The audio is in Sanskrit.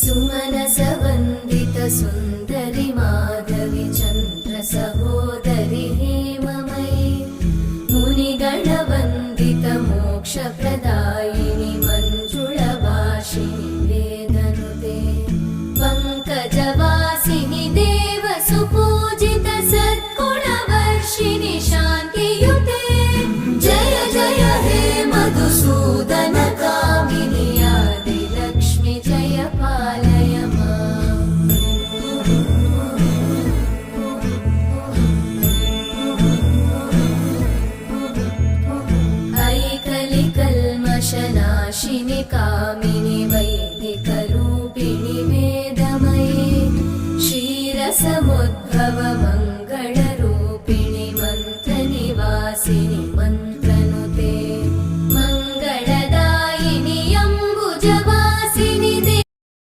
सुमनसवन्दित सुन्दरि माधवि चन्द्र सहोदरि हेममयि मुनिगणवन्दित मोक्षप्रदायिनि मञ्जुळभाषिणि वेदनुते पङ्कजवासिनि देव सुपूजित सद्गुणवर्षिणि शान्तियुते जय जय हे मधुसूदन कामिनि आदिलक्ष्मि जय पालय माम् ऐकलिकल्मषनाशिनि कामिनि वैदिकरूपिणि वेदमये क्षीरसमुद्भव